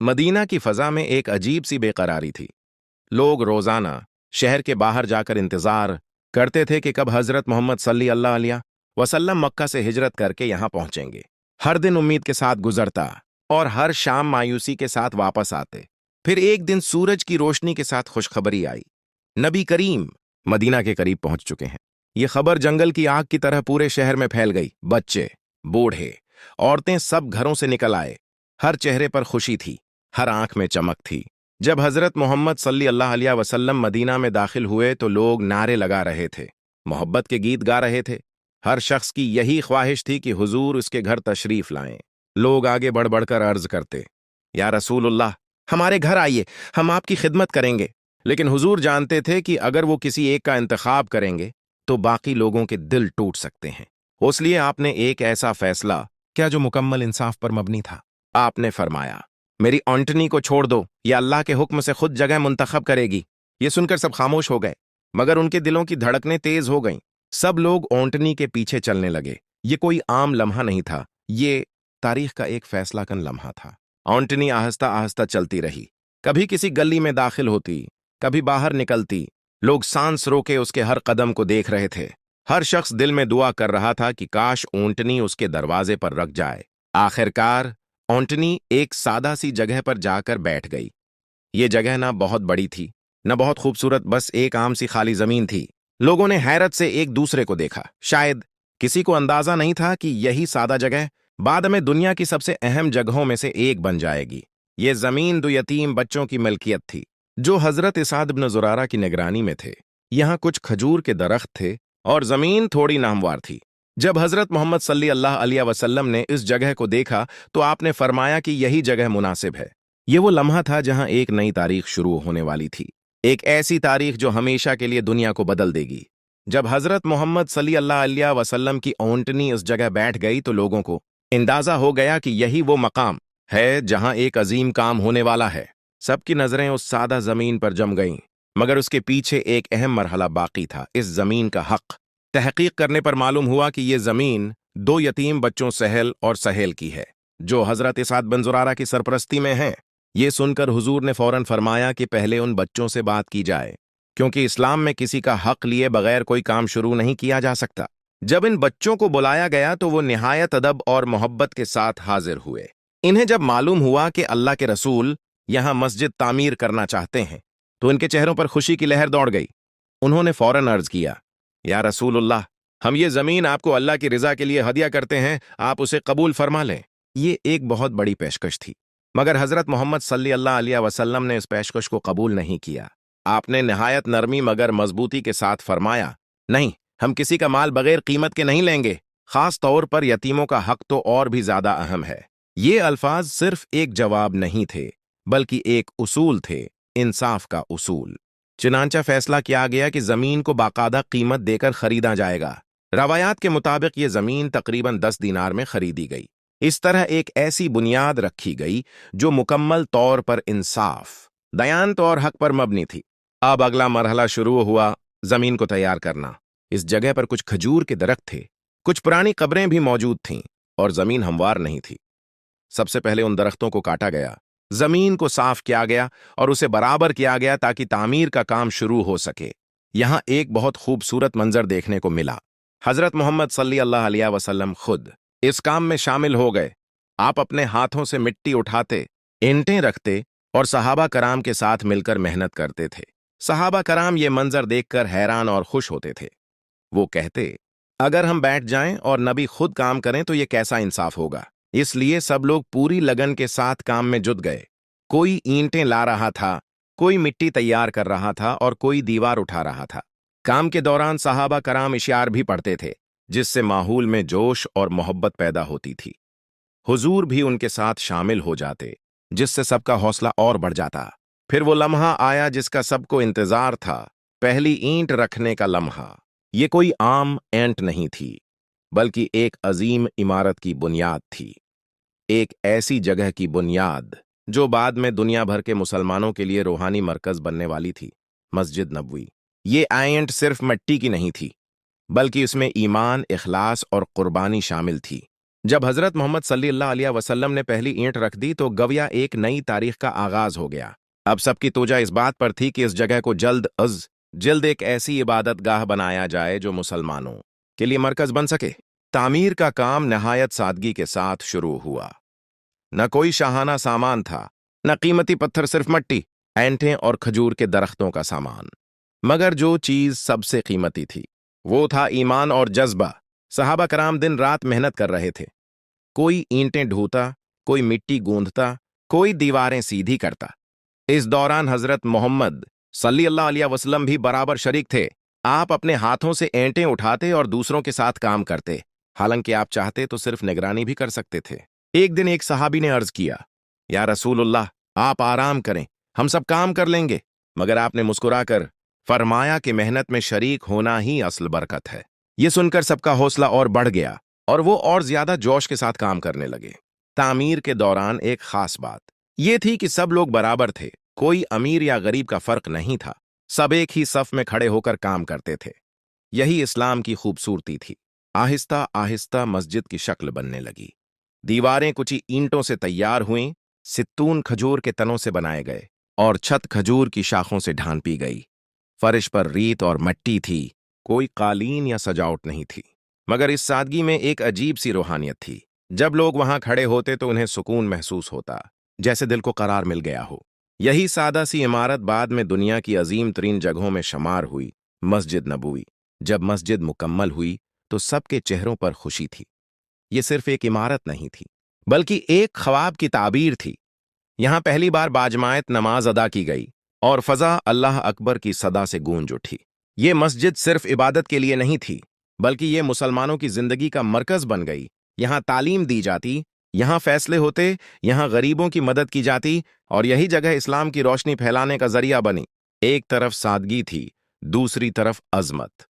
Medina की फजा में एक अजीब सी बेकरारी थी। लोग रोजाना शहर के बाहर जाकर इंतजार करते थे कि कब हजरत मोहम्मद सल्लल्लाहु अलैहि वसल्लम मक्का से हिजरत करके यहां पहुंचेंगे। हर दिन उम्मीद के साथ गुजरता और हर शाम मायूसी के साथ वापस आते। फिर एक दिन सूरज की रोशनी के साथ खुशखबरी आई, नबी करीम मदीना के करीब पहुंच चुके हैं। ये खबर जंगल की आग की तरह पूरे शहर में फैल गई। बच्चे, बूढ़े, औरतें सब घरों से निकल आए। हर चेहरे पर खुशी थी, हर आंख में चमक थी। जब हजरत मोहम्मद सल्लल्लाहु अलैहि वसल्लम मदीना में दाखिल हुए तो लोग नारे लगा रहे थे, मोहब्बत के गीत गा रहे थे। हर शख्स की यही ख्वाहिश थी कि हुजूर उसके घर तशरीफ लाएं। लोग आगे बढ़ बढ़कर अर्ज करते, या रसूलुल्लाह, हमारे घर आइए, हम आपकी खिदमत करेंगे। लेकिन हुजूर जानते थे कि अगर वो किसी एक का इंतखाब करेंगे तो बाकी लोगों के दिल टूट सकते हैं। इसलिए आपने एक ऐसा फैसला क्या जो मुकम्मल इंसाफ पर मबनी था। आपने फरमाया, मेरी ऑन्टनी को छोड़ दो, या अल्लाह के हुक्म से खुद जगह मुंतखब करेगी। ये सुनकर सब खामोश हो गए, मगर उनके दिलों की धड़कनें तेज हो गईं। सब लोग ऑन्टनी के पीछे चलने लगे। ये कोई आम लम्हा नहीं था, ये तारीख का एक फैसलाकन लम्हा था। ऑन्टनी आहिस्ता आहिस्ता चलती रही, कभी किसी गली में दाखिल होती, कभी बाहर निकलती। लोग सांस रोके उसके हर कदम को देख रहे थे। हर शख्स दिल में दुआ कर रहा था कि काश ऊंटनी उसके दरवाजे पर रख जाए। आखिरकार ऊंटनी एक सादा सी जगह पर जाकर बैठ गई। ये जगह ना बहुत बड़ी थी, न बहुत खूबसूरत, बस एक आम सी खाली जमीन थी। लोगों ने हैरत से एक दूसरे को देखा। शायद किसी को अंदाजा नहीं था कि यही सादा जगह बाद में दुनिया की सबसे अहम जगहों में से एक बन जाएगी। ये जमीन दो यतीम बच्चों की मिल्कियत थी, जो हजरत इसाद इब्न जुरारा की निगरानी में थे। यहाँ कुछ खजूर के दरख्त थे और जमीन थोड़ी नामवार थी। जब हजरत मोहम्मद सल्लल्लाहु अलैहि वसल्लम ने इस जगह को देखा तो आपने फरमाया कि यही जगह मुनासिब है। ये वो लम्हा था जहां एक नई तारीख शुरू होने वाली थी, एक ऐसी तारीख जो हमेशा के लिए दुनिया को बदल देगी। जब हजरत मोहम्मद सल्लल्लाहु अलैहि वसल्लम की ऊंटनी इस जगह बैठ गई तो लोगों को अंदाजा हो गया कि यही वो मकाम है जहां एक अजीम काम होने वाला है। सबकी नजरें उस सादा जमीन पर जम गईं, मगर उसके पीछे एक अहम मरहला बाकी था, इस जमीन का हक। तहकीक करने पर मालूम हुआ कि ये जमीन दो यतीम बच्चों सहल और सहेल की है, जो हजरत इसाद बिन जुरारा की सरपरस्ती में हैं। ये सुनकर हुजूर ने फौरन फरमाया कि पहले उन बच्चों से बात की जाए, क्योंकि इस्लाम में किसी का हक लिए बगैर कोई काम शुरू नहीं किया जा सकता। जब इन बच्चों को बुलाया गया तो वो निहायत अदब और मोहब्बत के साथ हाजिर हुए। इन्हें जब मालूम हुआ कि अल्लाह के रसूल यहां मस्जिद तामीर करना चाहते हैं तो इनके चेहरों पर खुशी की लहर दौड़ गई। उन्होंने फौरन अर्ज किया, या रसूलुल्लाह, हम ये जमीन आपको अल्लाह की रिजा के लिए हदिया करते हैं, आप उसे कबूल फरमा लें। ये एक बहुत बड़ी पेशकश थी, मगर हजरत मोहम्मद सल्लल्लाहु अलैहि वसल्लम ने इस पेशकश को कबूल नहीं किया। आपने निहायत नरमी मगर मजबूती के साथ फरमाया, नहीं, हम किसी का माल बगैर कीमत के नहीं लेंगे, खास तौर पर यतीमों का हक तो और भी ज्यादा अहम है। ये अल्फाज सिर्फ एक जवाब नहीं थे, बल्कि एक उसूल थे, इंसाफ का उसूल। चुनांचा फैसला किया गया कि जमीन को बाकायदा कीमत देकर खरीदा जाएगा। रवायात के मुताबिक ये जमीन तकरीबन 10 दीनार में खरीदी गई। इस तरह एक ऐसी बुनियाद रखी गई जो मुकम्मल तौर पर इंसाफ, दयानत और हक पर मबनी थी। अब अगला मरहला शुरू हुआ, जमीन को तैयार करना। इस जगह पर कुछ खजूर के दरख्त थे, कुछ पुरानी कब्रें भी मौजूद थीं और जमीन हमवार नहीं थी। सबसे पहले उन दरख्तों को काटा गया, जमीन को साफ किया गया और उसे बराबर किया गया ताकि तामीर का काम शुरू हो सके। यहां एक बहुत खूबसूरत मंजर देखने को मिला। हजरत मोहम्मद सल्लल्लाहु अलैहि वसल्लम खुद इस काम में शामिल हो गए। आप अपने हाथों से मिट्टी उठाते, ईंटें रखते और सहाबा कराम के साथ मिलकर मेहनत करते थे। सहाबा कराम ये मंजर देखकर हैरान और खुश होते थे। वो कहते, अगर हम बैठ जाएं और नबी खुद काम करें तो ये कैसा इंसाफ होगा। इसलिए सब लोग पूरी लगन के साथ काम में जुट गए। कोई ईंटें ला रहा था, कोई मिट्टी तैयार कर रहा था और कोई दीवार उठा रहा था। काम के दौरान सहाबा कराम इशार भी पढ़ते थे, जिससे माहौल में जोश और मोहब्बत पैदा होती थी। हुजूर भी उनके साथ शामिल हो जाते, जिससे सबका हौसला और बढ़ जाता। फिर वो लम्हा आया जिसका सबको इंतजार था, पहली ईंट रखने का लम्हा। ये कोई आम ईंट नहीं थी, बल्कि एक अजीम इमारत की बुनियाद थी। एक ऐसी जगह की बुनियाद जो बाद में दुनिया भर के मुसलमानों के लिए रूहानी मरकज बनने वाली थी, मस्जिद नबवी। ये ईंट सिर्फ मिट्टी की नहीं थी, बल्कि इसमें ईमान, इखलास और कुर्बानी शामिल थी। जब हजरत मोहम्मद सल्लल्लाहु अलैहि वसल्लम ने पहली ईंट रख दी तो गवया एक नई तारीख का आगाज हो गया। अब सबकी तोजा इस बात पर थी कि इस जगह को जल्द एक ऐसी इबादत गाह बनाया जाए जो मुसलमानों के लिए मरकज बन सके। तामीर का काम नहायत सादगी के साथ शुरू हुआ। न कोई शाहाना सामान था, न कीमती पत्थर, सिर्फ मट्टी, ऐंठें और खजूर के दरख्तों का सामान। मगर जो चीज सबसे कीमती थी वो था ईमान और जज्बा। सहाबा कराम दिन रात मेहनत कर रहे थे। कोई ईंटें ढोता, कोई मिट्टी गूंथता, कोई दीवारें सीधी करता। इस दौरान हजरत मोहम्मद सल्लल्लाहु अलैहि वसल्लम भी बराबर शरीक थे। आप अपने हाथों से ईंटें उठाते और दूसरों के साथ काम करते। हालांकि आप चाहते तो सिर्फ निगरानी भी कर सकते थे। एक दिन एक सहाबी ने अर्ज किया, या रसूलुल्लाह, आप आराम करें, हम सब काम कर लेंगे। मगर आपने मुस्कुराकर फरमाया कि मेहनत में शरीक होना ही असल बरकत है। ये सुनकर सबका हौसला और बढ़ गया और वो और ज्यादा जोश के साथ काम करने लगे। तामीर के दौरान एक खास बात ये थी कि सब लोग बराबर थे। कोई अमीर या गरीब का फर्क नहीं था। सब एक ही सफ में खड़े होकर काम करते थे। यही इस्लाम की खूबसूरती थी। आहिस्ता आहिस्ता मस्जिद की शक्ल बनने लगी। दीवारें कुछ ईंटों से तैयार हुईं, सित्तून खजूर के तनों से बनाए गए और छत खजूर की शाखों से ढांपी गई। फर्श पर रीत और मट्टी थी, कोई कालीन या सजावट नहीं थी। मगर इस सादगी में एक अजीब सी रूहानियत थी। जब लोग वहां खड़े होते तो उन्हें सुकून महसूस होता, जैसे दिल को करार मिल गया हो। यही सादा सी इमारत बाद में दुनिया की अजीम तरीन जगहों में शुमार हुई, मस्जिद नबवी। जब मस्जिद मुकम्मल हुई तो सबके चेहरों पर खुशी थी। ये सिर्फ एक इमारत नहीं थी, बल्कि एक ख्वाब की ताबीर थी। यहां पहली बार बाजमायत नमाज अदा की गई और फजा अल्लाह अकबर की सदा से गूंज उठी। ये मस्जिद सिर्फ इबादत के लिए नहीं थी, बल्कि ये मुसलमानों की जिंदगी का मरकज बन गई। यहां तालीम दी जाती, यहां फैसले होते, यहां गरीबों की मदद की जाती और यही जगह इस्लाम की रोशनी फैलाने का जरिया बनी। एक तरफ सादगी थी, दूसरी तरफ अजमत।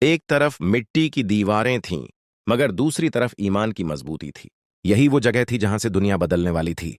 एक तरफ मिट्टी की दीवारें थीं, मगर दूसरी तरफ ईमान की मजबूती थी। यही वो जगह थी जहां से दुनिया बदलने वाली थी।